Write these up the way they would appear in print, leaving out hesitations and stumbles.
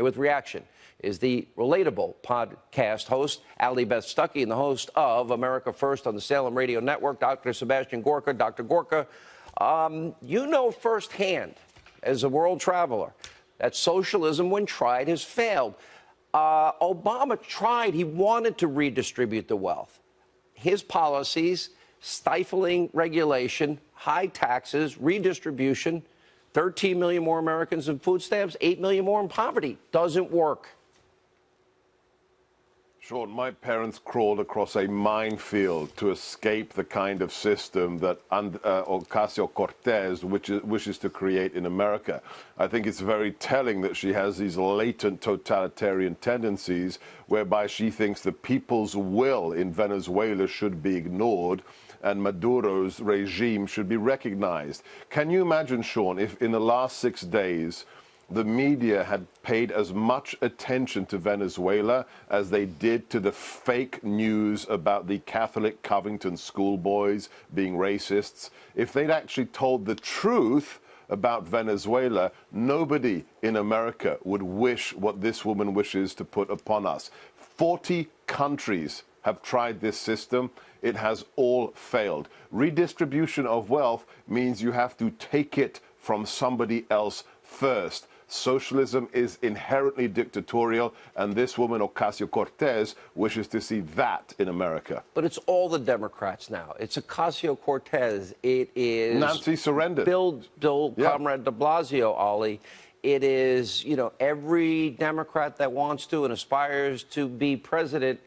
Here with reaction is the Relatable podcast host, Ali Beth Stuckey, and the host of America First on the Salem Radio Network, Dr. Sebastian Gorka. Dr. Gorka, you know firsthand, as a world traveler, that socialism, when tried, has failed. Obama tried. He wanted to redistribute the wealth. His policies, stifling regulation, high taxes, redistribution, 13 million more Americans in food stamps, 8 million more in poverty. Doesn't work. Sean, my parents crawled across a minefield to escape the kind of system that Ocasio-Cortez wishes to create in America. I think it's very telling that she has these latent totalitarian tendencies whereby she thinks the people's will in Venezuela should be ignored and Maduro's regime should be recognized. Can you imagine, Sean, if in the last 6 days the media had paid as much attention to Venezuela as they did to the fake news about the Catholic Covington schoolboys being racists? If they'd actually told the truth about Venezuela, nobody in America would wish what this woman wishes to put upon us. 40 countries have tried this system. It has all failed. Redistribution of wealth means you have to take it from somebody else first. Socialism is inherently dictatorial, and this woman, Ocasio-Cortez, wishes to see that in America. But it's all the Democrats now. It's Ocasio-Cortez. It is Nancy surrendered. Comrade de Blasio, Ali. It is, every Democrat that wants to and aspires to be president,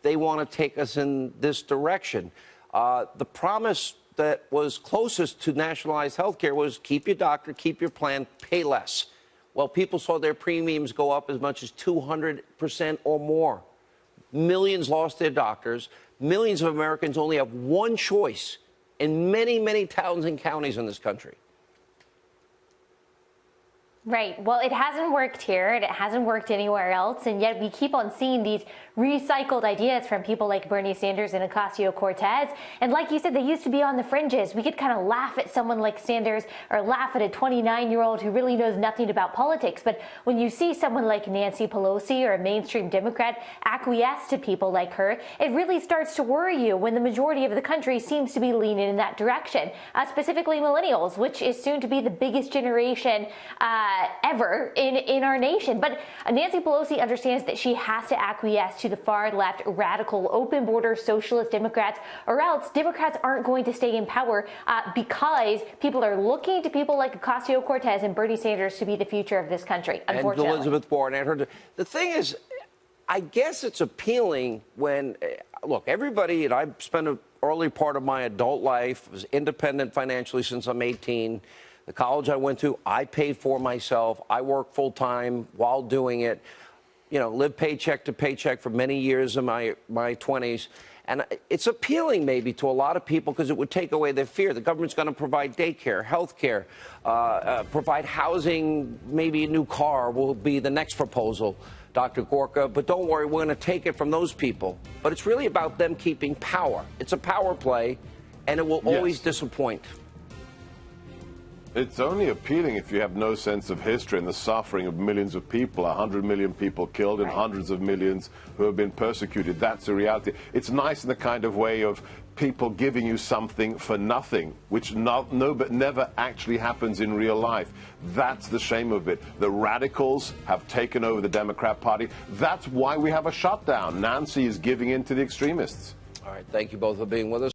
they want to take us in this direction. The promise that was closest to nationalized health care was keep your doctor, keep your plan, pay less. Well, people saw their premiums go up as much as 200% or more. Millions lost their doctors. Millions of Americans only have one choice in many, many towns and counties in this country. Right. Well, it hasn't worked here, and it hasn't worked anywhere else, and yet we keep on seeing these recycled ideas from people like Bernie Sanders and Ocasio-Cortez. And like you said, they used to be on the fringes. We could kind of laugh at someone like Sanders or laugh at a 29-year-old who really knows nothing about politics. But when you see someone like Nancy Pelosi or a mainstream Democrat acquiesce to people like her, it really starts to worry you when the majority of the country seems to be leaning in that direction, specifically millennials, which is soon to be the biggest generation ever in our nation. But Nancy Pelosi understands that she has to acquiesce to the far left, radical, open border socialist Democrats, or else Democrats aren't going to stay in power because people are looking to people like Ocasio-Cortez and Bernie Sanders to be the future of this country, unfortunately. And Elizabeth Warren and her. The thing is, I guess it's appealing when, look, everybody, and I've spent an early part of my adult life, was independent financially since I'm 18. The college I went to, I paid for myself. I worked full-time while doing it. Lived paycheck to paycheck for many years in my 20s. And it's appealing maybe to a lot of people because it would take away their fear. The government's going to provide daycare, health care, provide housing, maybe a new car will be the next proposal, Dr. Gorka. But don't worry, we're going to take it from those people. But it's really about them keeping power. It's a power play, and it will always disappoint. It's only appealing if you have no sense of history and the suffering of millions of people, 100 million people killed and hundreds of millions who have been persecuted. That's the reality. It's nice in the kind of way of people giving you something for nothing, which never actually happens in real life. That's the shame of it. The radicals have taken over the Democrat Party. That's why we have a shutdown. Nancy is giving in to the extremists. All right. Thank you both for being with us.